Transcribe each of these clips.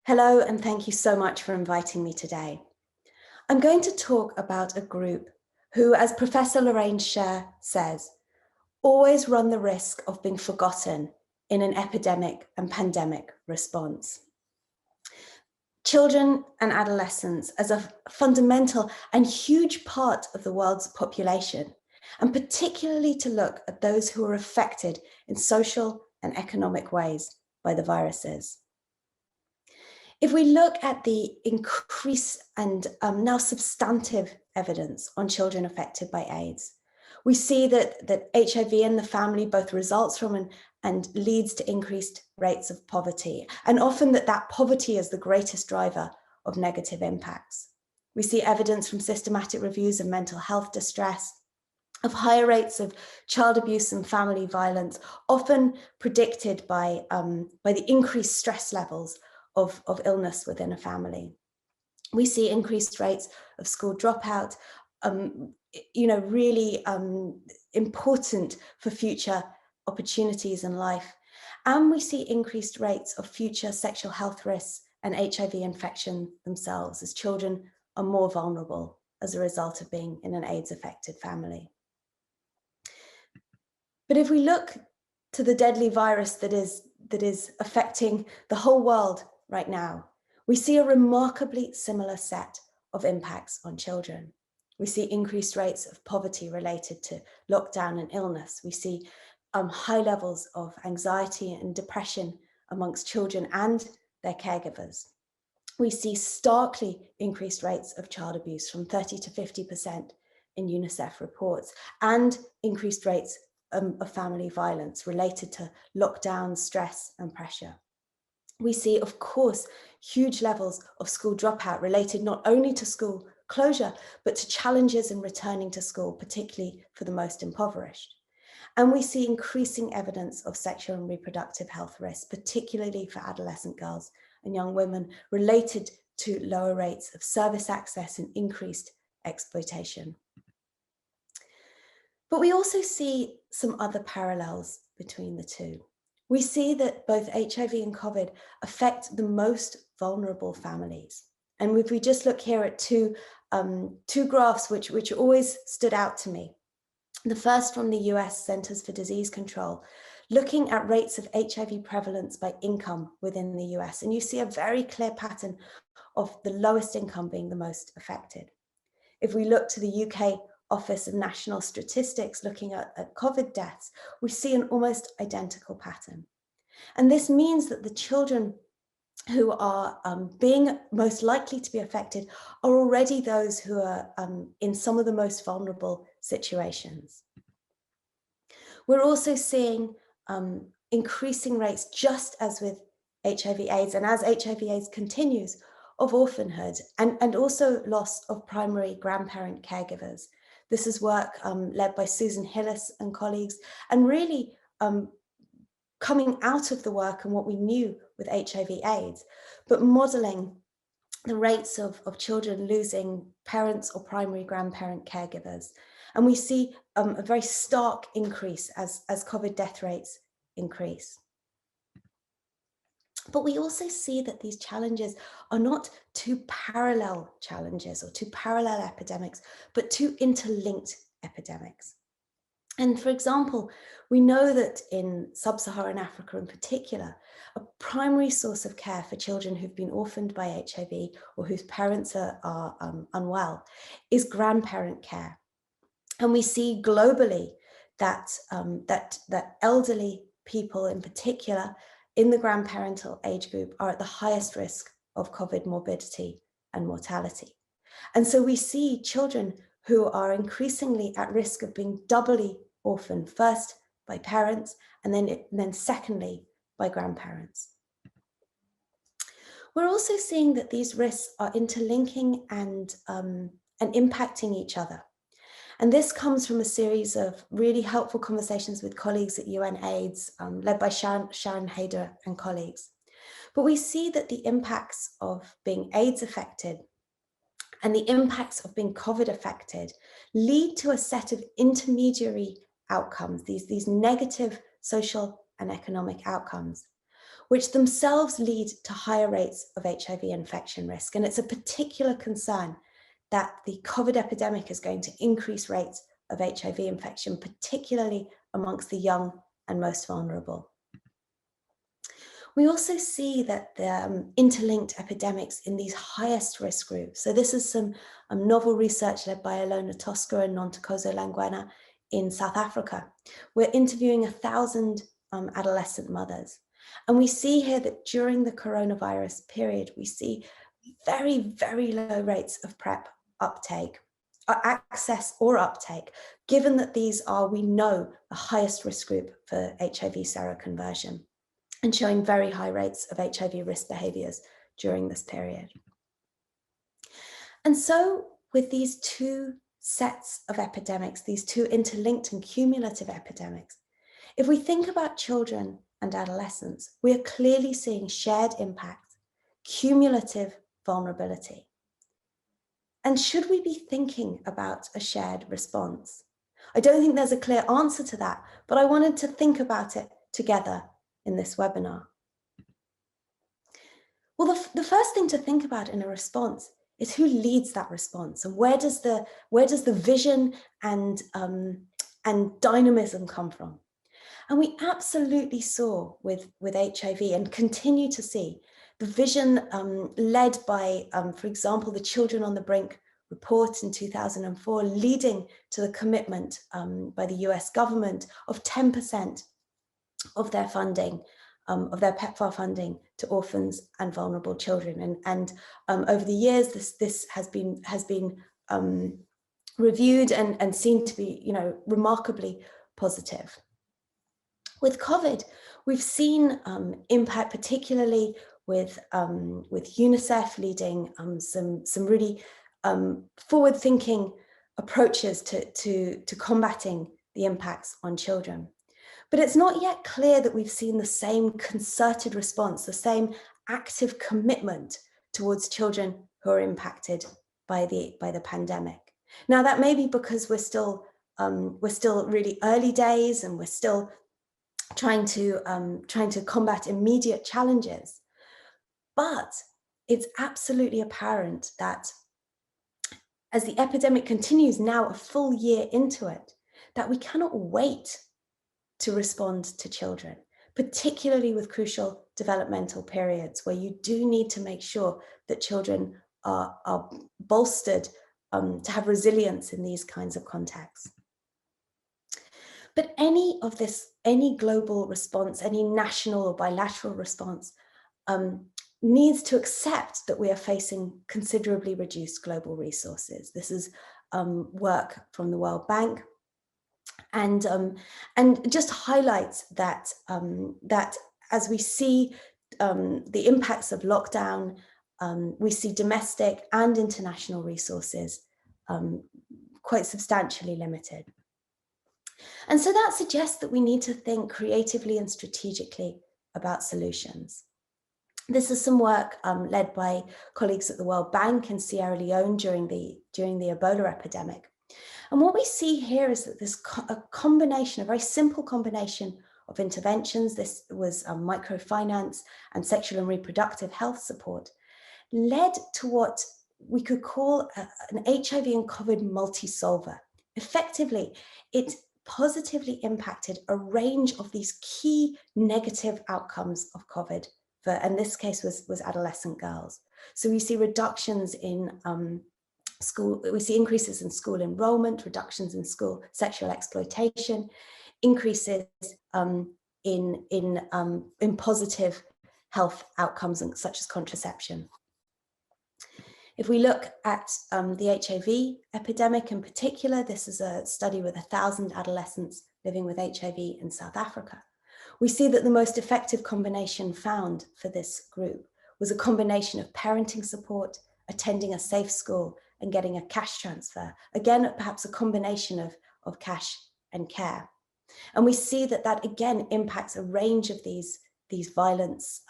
Hello, and thank you so much for inviting me today. I'm going to talk about a group who, as Professor Lorraine Sher says, always run the risk of being forgotten in an epidemic and pandemic response. Children and adolescents as a fundamental and huge part of the world's population, and particularly to look at those who are affected in social and economic ways by the viruses. If we look at the increased and now substantive evidence on children affected by AIDS, we see that HIV in the family both results from and leads to increased rates of poverty, and often that poverty is the greatest driver of negative impacts. We see evidence from systematic reviews of mental health distress, of higher rates of child abuse and family violence, often predicted by the increased stress levels of illness within a family. We see increased rates of school dropout, really important for future opportunities in life. And we see increased rates of future sexual health risks and HIV infection themselves, as children are more vulnerable as a result of being in an AIDS-affected family. But if we look to the deadly virus that is affecting the whole world right now, we see a remarkably similar set of impacts on children. We see increased rates of poverty related to lockdown and illness. We see high levels of anxiety and depression amongst children and their caregivers. We see starkly increased rates of child abuse, from 30 to 50% in UNICEF reports, and increased rates of family violence related to lockdown, stress and pressure. We see, of course, huge levels of school dropout related not only to school closure, but to challenges in returning to school, particularly for the most impoverished. And we see increasing evidence of sexual and reproductive health risks, particularly for adolescent girls and young women, related to lower rates of service access and increased exploitation. But we also see some other parallels between the two. We see that both HIV and COVID affect the most vulnerable families. And if we just look here at two graphs which always stood out to me. The first from the US Centers for Disease Control, looking at rates of HIV prevalence by income within the US. And you see a very clear pattern of the lowest income being the most affected. If we look to the UK Office of National Statistics, looking at COVID deaths, we see an almost identical pattern. And this means that the children who are being most likely to be affected are already those who are in some of the most vulnerable situations. We're also seeing increasing rates, just as with HIV/AIDS, and as HIV/AIDS continues, of orphanhood and also loss of primary grandparent caregivers. This is work led by Susan Hillis and colleagues, and really coming out of the work and what we knew with HIV/AIDS, but modeling the rates of children losing parents or primary grandparent caregivers. And we see a very stark increase as COVID death rates increase. But we also see that these challenges are not two parallel challenges or two parallel epidemics, but two interlinked epidemics. And for example, we know that in sub-Saharan Africa in particular, a primary source of care for children who've been orphaned by HIV or whose parents are unwell is grandparent care. And we see globally that, that elderly people in particular in the grandparental age group are at the highest risk of COVID morbidity and mortality. And so we see children who are increasingly at risk of being doubly orphaned, first by parents and then secondly by grandparents. We're also seeing that these risks are interlinking and impacting each other. And this comes from a series of really helpful conversations with colleagues at UNAIDS, led by Sharon Hader and colleagues. But we see that the impacts of being AIDS affected and the impacts of being COVID affected lead to a set of intermediary outcomes, these negative social and economic outcomes, which themselves lead to higher rates of HIV infection risk. And it's a particular concern that the COVID epidemic is going to increase rates of HIV infection, particularly amongst the young and most vulnerable. We also see that the interlinked epidemics in these highest risk groups. So this is some novel research led by Ilona Tosca and Nontokozo Langwena in South Africa. We're interviewing 1,000 adolescent mothers. And we see here that during the coronavirus period, we see very, very low rates of PrEP uptake, access or uptake, given that these are, we know, the highest risk group for HIV seroconversion, and showing very high rates of HIV risk behaviors during this period. And so with these two sets of epidemics, these two interlinked and cumulative epidemics, if we think about children and adolescents, we are clearly seeing shared impact, cumulative vulnerability. And should we be thinking about a shared response? I don't think there's a clear answer to that, but I wanted to think about it together in this webinar. Well, the first thing to think about in a response is who leads that response, and where does the vision and dynamism come from? And we absolutely saw with HIV, and continue to see, the vision led by, for example, the Children on the Brink report in 2004, leading to the commitment by the US government of 10% of their funding, of their PEPFAR funding, to orphans and vulnerable children. And over the years, this has been reviewed and seen to be, remarkably positive. With COVID, we've seen impact, particularly with UNICEF leading some really forward-thinking approaches to combating the impacts on children. But it's not yet clear that we've seen the same concerted response, the same active commitment towards children who are impacted by the pandemic. Now, that may be because we're still really early days, and we're still trying to combat immediate challenges. But it's absolutely apparent that as the epidemic continues, now a full year into it, that we cannot wait to respond to children, particularly with crucial developmental periods where you do need to make sure that children are bolstered to have resilience in these kinds of contexts. But any global response, any national or bilateral response, needs to accept that we are facing considerably reduced global resources. This is work from the World Bank, and just highlights that that as we see the impacts of lockdown, we see domestic and international resources quite substantially limited. And so that suggests that we need to think creatively and strategically about solutions. This is some work led by colleagues at the World Bank in Sierra Leone during the Ebola epidemic. And what we see here is that there's a very simple combination of interventions. This was microfinance and sexual and reproductive health support, led to what we could call an HIV and COVID multi-solver. Effectively, it positively impacted a range of these key negative outcomes of COVID, and this case was adolescent girls. So we see reductions in we see increases in school enrollment, reductions in school sexual exploitation, increases in positive health outcomes such as contraception. If we look at the HIV epidemic in particular, this is a study with 1,000 adolescents living with HIV in South Africa. We see that the most effective combination found for this group was a combination of parenting support, attending a safe school, and getting a cash transfer. Again, perhaps a combination of cash and care. And we see that again impacts a range of these violence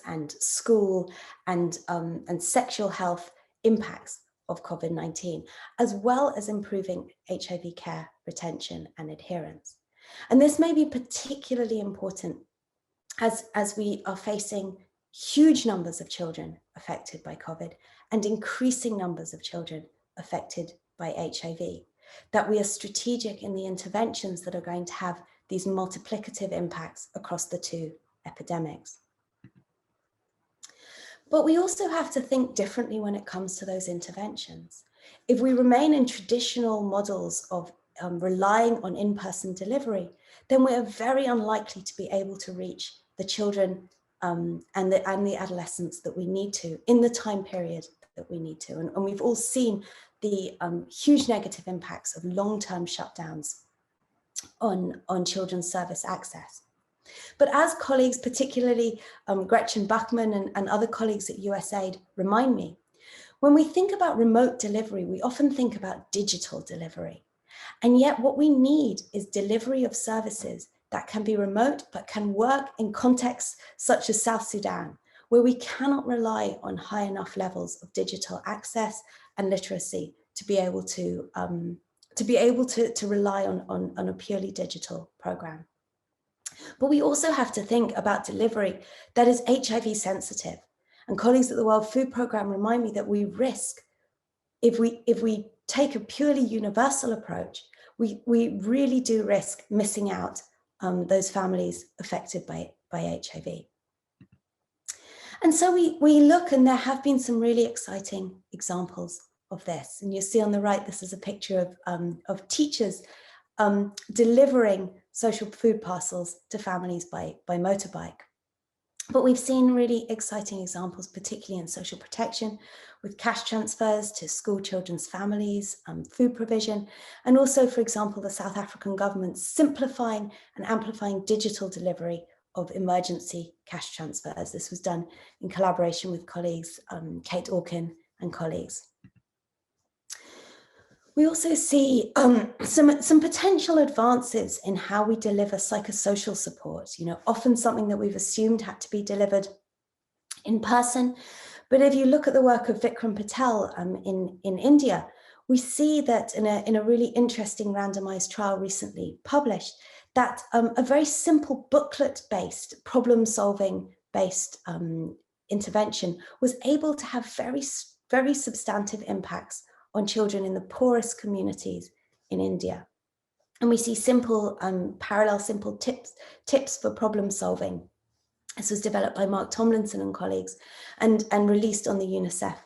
and school and sexual health impacts of COVID-19, as well as improving HIV care retention and adherence. And this may be particularly important as we are facing huge numbers of children affected by COVID and increasing numbers of children affected by HIV, that we are strategic in the interventions that are going to have these multiplicative impacts across the two epidemics. But we also have to think differently when it comes to those interventions. If we remain in traditional models of relying on in-person delivery, then we are very unlikely to be able to reach the children and the adolescents that we need to in the time period that we need to. And we've all seen the huge negative impacts of long-term shutdowns on children's service access. But as colleagues, particularly Gretchen Bachman and other colleagues at USAID remind me, when we think about remote delivery, we often think about digital delivery. And yet what we need is delivery of services that can be remote, but can work in contexts such as South Sudan, where we cannot rely on high enough levels of digital access and literacy to be able to rely on a purely digital program. But we also have to think about delivery that is HIV sensitive. And colleagues at the World Food Programme remind me that we risk, if we take a purely universal approach, we really do risk missing out those families affected by HIV. And so we look, and there have been some really exciting examples of this. And you see on the right, this is a picture of teachers delivering social food parcels to families by motorbike. But we've seen really exciting examples, particularly in social protection, with cash transfers to school children's families, food provision, and also, for example, the South African government simplifying and amplifying digital delivery of emergency cash transfers. This was done in collaboration with colleagues, Kate Orkin and colleagues. We also see some potential advances in how we deliver psychosocial support, often something that we've assumed had to be delivered in person. But if you look at the work of Vikram Patel in India, we see that in a really interesting randomized trial recently published, that a very simple booklet-based, problem-solving-based intervention was able to have very, very substantive impacts on children in the poorest communities in India. And we see simple, parallel simple tips for problem solving. This was developed by Mark Tomlinson and colleagues and released on the UNICEF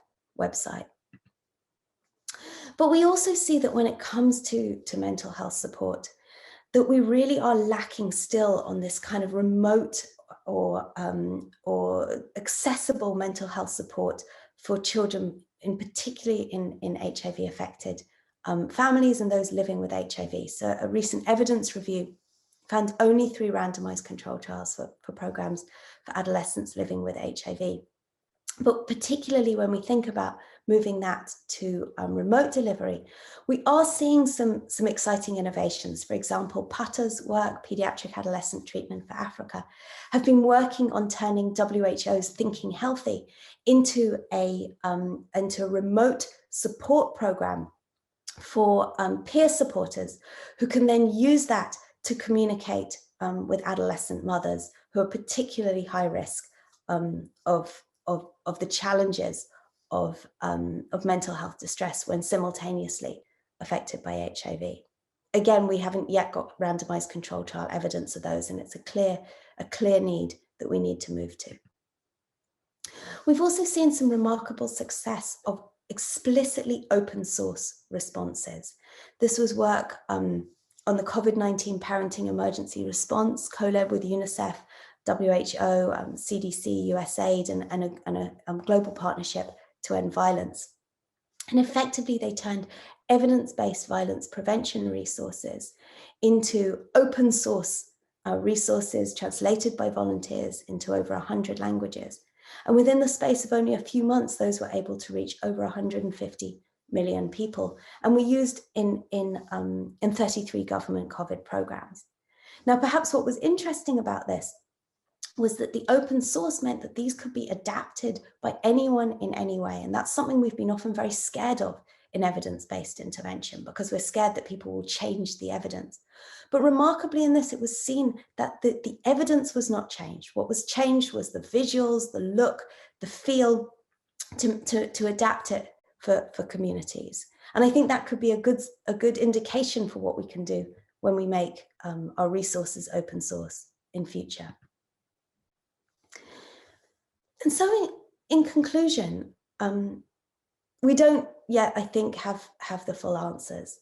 website. But we also see that when it comes to mental health support, that we really are lacking still on this kind of remote or accessible mental health support for children, particularly in HIV affected families and those living with HIV. So a recent evidence review found only 3 randomized control trials for programs for adolescents living with HIV. But particularly when we think about moving that to remote delivery, we are seeing some exciting innovations. For example, Putter's work, Pediatric Adolescent Treatment for Africa, have been working on turning WHO's Thinking Healthy into a remote support program for peer supporters who can then use that to communicate with adolescent mothers who are particularly high risk of the challenges of mental health distress when simultaneously affected by HIV. Again, we haven't yet got randomized control trial evidence of those, and it's a clear need that we need to move to. We've also seen some remarkable success of explicitly open source responses. This was work on the COVID-19 parenting emergency response, co-led with UNICEF, WHO, CDC, USAID, and a global partnership to end violence. And effectively, they turned evidence-based violence prevention resources into open source resources translated by volunteers into over 100 languages. And within the space of only a few months, those were able to reach over 150 million people, and were used in 33 government COVID programs. Now, perhaps what was interesting about this was that the open source meant that these could be adapted by anyone in any way. And that's something we've been often very scared of in evidence-based intervention because we're scared that people will change the evidence. But remarkably in this, it was seen that the evidence was not changed. What was changed was the visuals, the look, the feel, to adapt it for communities. And I think that could be a good indication for what we can do when we make our resources open source in future. And so in conclusion, we don't yet, I think, have the full answers,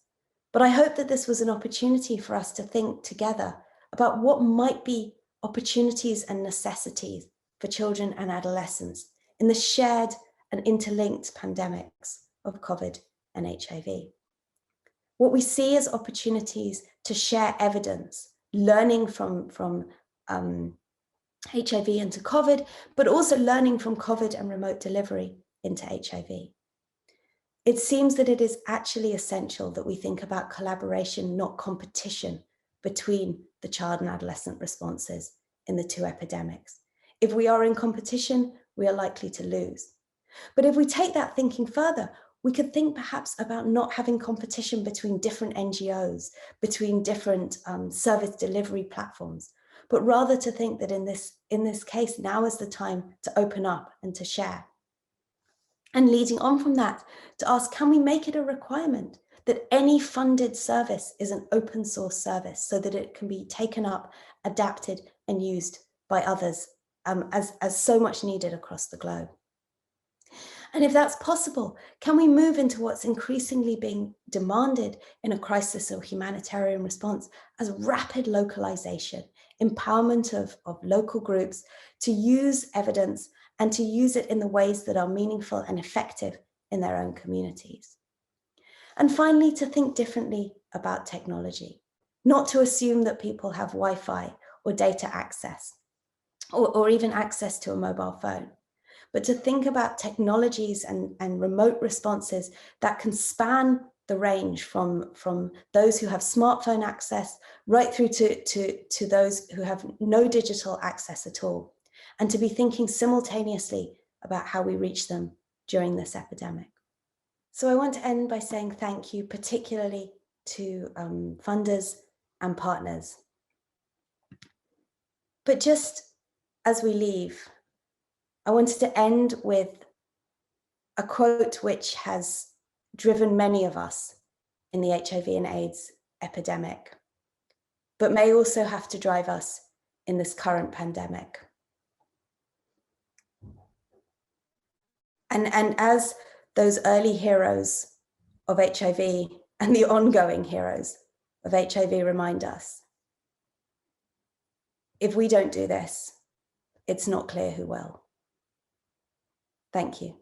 but I hope that this was an opportunity for us to think together about what might be opportunities and necessities for children and adolescents in the shared and interlinked pandemics of COVID and HIV. What we see as opportunities to share evidence, learning from HIV into COVID, but also learning from COVID and remote delivery into HIV. It seems that it is actually essential that we think about collaboration, not competition, between the child and adolescent responses in the two epidemics. If we are in competition, we are likely to lose. But if we take that thinking further, we could think perhaps about not having competition between different NGOs, between different service delivery platforms, but rather to think that in this case, now is the time to open up and to share. And leading on from that, to ask, can we make it a requirement that any funded service is an open source service so that it can be taken up, adapted and used by others as so much needed across the globe? And if that's possible, can we move into what's increasingly being demanded in a crisis or humanitarian response as rapid localization, empowerment of local groups to use evidence and to use it in the ways that are meaningful and effective in their own communities? And finally, to think differently about technology, not to assume that people have Wi-Fi or data access, or even access to a mobile phone, but to think about technologies and remote responses that can span the range from those who have smartphone access right through to those who have no digital access at all, and to be thinking simultaneously about how we reach them during this epidemic. So I want to end by saying thank you, particularly to funders and partners. But just as we leave, I wanted to end with a quote which has driven many of us in the HIV and AIDS epidemic, but may also have to drive us in this current pandemic. And as those early heroes of HIV and the ongoing heroes of HIV remind us, if we don't do this, it's not clear who will. Thank you.